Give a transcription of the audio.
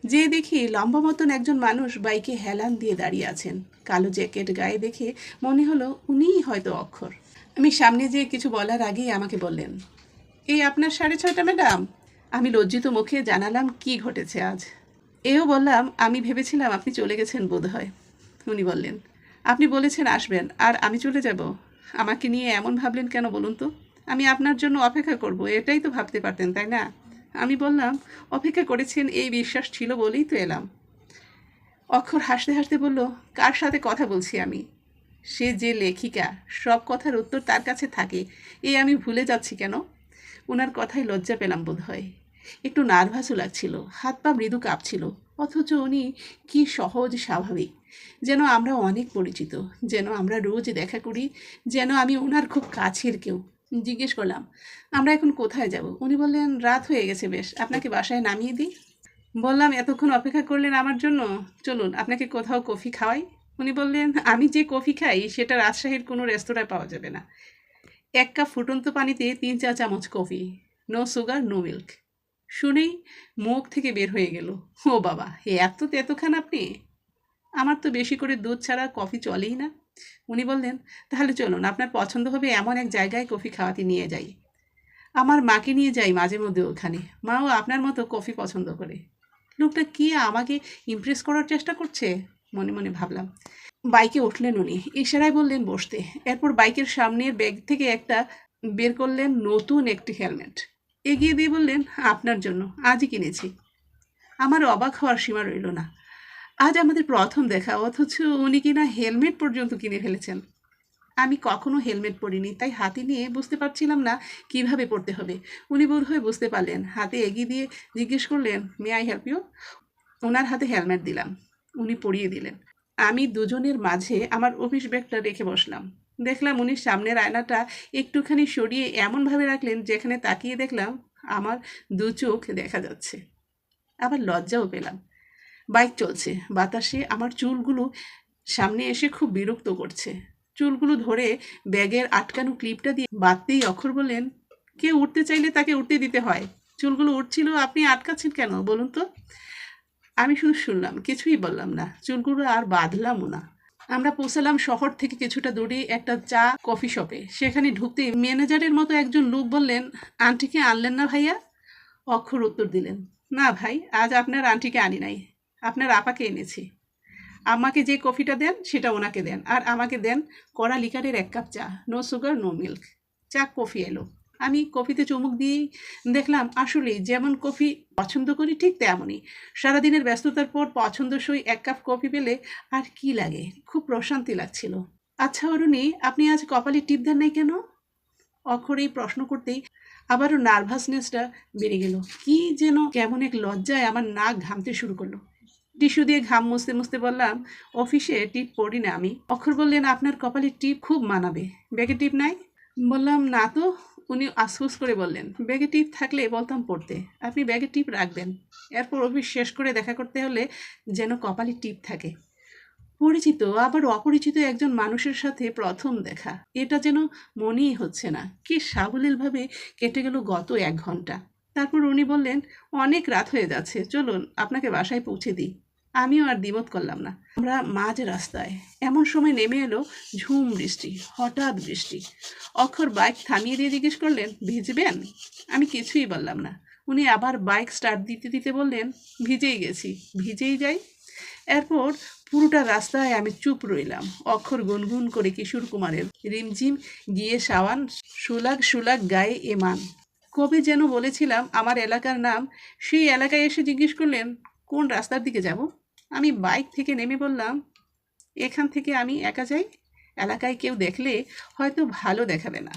যে দেখি লম্বা মতন একজন মানুষ বাইকে হেলান দিয়ে দাঁড়িয়ে আছেন। কালো জ্যাকেট গায়ে দেখে মনে হলো উনিই হয়তো অক্ষর। আমি সামনে যেয়ে কিছু বলার আগেই আমাকে বললেন, এই আপনার 6:30 ম্যাডাম। আমি লজ্জিত মুখে জানালাম কি ঘটেছে আজ। এও বললাম, আমি ভেবেছিলাম আপনি চলে গেছেন বোধহয়। উনি বললেন, আপনি বলেছেন আসবেন আর আমি চলে যাব? আমাকে নিয়ে এমন ভাবলেন কেন বলুন তো? আমি আপনার জন্য অপেক্ষা করব এটাই তো ভাবতে পারতেন, তাই না? আমি বললাম, অপেক্ষা করেছেন এই বিশ্বাস ছিল বলেই তো এলাম। অক্ষর হাসতে হাসতে বলল, কার সাথে কথা বলছি আমি? সে যে লেখিকা, সব কথার উত্তর তার কাছে থাকে, এই আমি ভুলে যাচ্ছি কেন? ওনার কথায় লজ্জা পেলাম বোধ হয়। একটু নার্ভাসও লাগছিল, হাত পা মৃদু কাঁপছিল। অথচ উনি কি সহজ স্বাভাবিক, যেন আমরা অনেক পরিচিত, যেন আমরা রোজ দেখা করি, যেন আমি ওনার খুব কাছের কেউ। জিজ্ঞেস করলাম, আমরা এখন কোথায় যাব? উনি বললেন, রাত হয়ে গেছে বেশ, আপনাকে বাসায় নামিয়ে দিই। বললাম, এতক্ষণ অপেক্ষা করলেন আমার জন্য, চলুন আপনাকে কোথাও কফি খাওয়াই। উনি বললেন, আমি যে কফি খাই সেটা রাজশাহীর কোনো রেস্তোরাঁয় পাওয়া যাবে না। 1 কাপ ফুটন্ত পানিতে 3-4 চামচ coffee, no sugar no milk. শুনেই মুখ থেকে বের হয়ে গেল, ও বাবা, এত তেতো খান আপনি? আমার তো বেশি করে দুধ ছাড়া কফি চলেই না। উনি বললেন, তাহলে চলুন আপনার পছন্দ হবে এমন এক জায়গায় কফি খাওয়াতে নিয়ে যাই। আমার মাকে নিয়ে যাই মাঝে মধ্যে ওখানে, মাও আপনার মতো কফি পছন্দ করে। লোকটা কি আমাকে ইমপ্রেস করার চেষ্টা করছে, মনে মনে ভাবলাম। বাইকে উঠলেন উনি, ইশারায় বললেন বসতে। এরপর বাইকের সামনের ব্যাগ থেকে একটা বের করলেন নতুন একটি হেলমেট, এগিয়ে দিয়ে বললেন, আপনার জন্য আজই কিনেছি। আমার অবাক হওয়ার সীমা রইল না। আজ আমাদের প্রথম দেখা, অথচ উনি কিনা হেলমেট পর্যন্ত কিনে ফেলেছেন। আমি কখনো হেলমেট পরিনি, তাই হাতে নিয়ে বুঝতে পারছিলাম না কিভাবে পড়তে হবে। উনি বোধহয় বুঝতে পারলেন, হাতে এগিয়ে দিয়ে জিজ্ঞেস করলেন, মে আই হেল্প ইউ? ওনার হাতে হেলমেট দিলাম, উনি পরিয়ে দিলেন। আমি দুজনের মাঝে আমার অফিস ব্যাগটা রেখে বসলাম। দেখলাম উনি সামনের আয়নাটা একটুখানি সরিয়ে এমনভাবে রাখলেন যেখানে তাকিয়ে দেখলাম আমার দু চোখ দেখা যাচ্ছে। আবার লজ্জাও পেলাম। বাইক চলছে, বাতাসে আমার চুলগুলো সামনে এসে খুব বিরক্ত করছে। চুলগুলো ধরে ব্যাগের আটকানো ক্লিপটা দিয়ে বাঁধতেই অক্ষর বললেন, কেউ উঠতে চাইলে তাকে উঠতে দিতে হয়। চুলগুলো উঠছিল, আপনি আটকাচ্ছেন কেন বলুন তো? আমি শুধু শুনলাম, কিছুই বললাম না, চুলগুলো আর বাঁধলামও না। আমরা পৌঁছালাম শহর থেকে কিছুটা দূরে একটা চা কফি শপে। সেখানে ঢুকতেই ম্যানেজারের মতো একজন লোক বললেন, আন্টিকে আনলেন না ভাইয়া? অক্ষর উত্তর দিলেন, না ভাই, আজ আপনার আন্টিকে আনি নাই, আপনার আপাকে এনেছি। আমাকে যে কফিটা দেন সেটা ওনাকে দেন, আর আমাকে দেন কড়া লিকারের 1 কাপ চা, নো সুগার নো মিল্ক। চা কফি এলো। আমি কফিতে চুমুক দিয়েই দেখলাম আসলেই যেমন কফি পছন্দ করি ঠিক তেমনই। সারাদিনের ব্যস্ততার পর পছন্দসই 1 কাপ কফি পেলে আর কি লাগে, খুব প্রশান্তি লাগছিল। আচ্ছা অরুণী, আপনি আজ কপালে টিপ দেন নাই কেন? অক্ষর এই প্রশ্ন করতেই আবারও নার্ভাসনেসটা বেড়ে গেল। কি যেন কেমন এক লজ্জায় আমার নাক ঘামতে শুরু করলো। টিস্যু দিয়ে ঘাম মুছতে মুছতে বললাম, অফিসে টিপ পড়ি না আমি। অক্ষর বললেন, আপনার কপালে টিপ খুব মানাবে, ব্যাগে টিপ নাই? বললাম, না তো। উনি আফসোস করে বললেন, ব্যাগে টিপ থাকলে বলতাম পড়তে, আপনি ব্যাগে টিপ রাখবেন। এরপর অফিস শেষ করে দেখা করতে হলে যেন কপালে টিপ থাকে। পরিচিত আবার অপরিচিত একজন মানুষের সাথে প্রথম দেখা, এটা যেন মনেই হচ্ছে না। কি সাবলীলভাবে কেটে গেল গত 1 ঘন্টা। তারপর উনি বললেন, অনেক রাত হয়ে যাচ্ছে, চলুন আপনাকে বাসায় পৌঁছে দিই। আমিও আর দ্বিমত করলাম না। আমরা মাঝ রাস্তায়, এমন সময় নেমে এলো ঝুম বৃষ্টি, হঠাৎ বৃষ্টি। অক্ষর বাইক থামিয়ে দিয়ে জিজ্ঞেস করলেন, ভিজবেন? আমি কিছুই বললাম না। উনি আবার বাইক স্টার্ট দিতে দিতে বললেন, ভিজেই গেছি, ভিজেই যাই। এরপর পুরোটা রাস্তায় আমি চুপ রইলাম। অক্ষর গুনগুন করে কিশোর কুমারের রিমঝিম গিয়ে সাওয়ান, সুলাগ সুলাগ গায়ে এমান। কবে যেন বলেছিলাম আমার এলাকার নাম, সেই এলাকায় এসে জিজ্ঞেস করলেন, কোন রাস্তার দিকে যাব? আমি বাইক থেকে নেমে বললাম, এখান থেকে আমি একা যাই, এলাকায় কেউ দেখলে হয়তো ভালো দেখাবে না।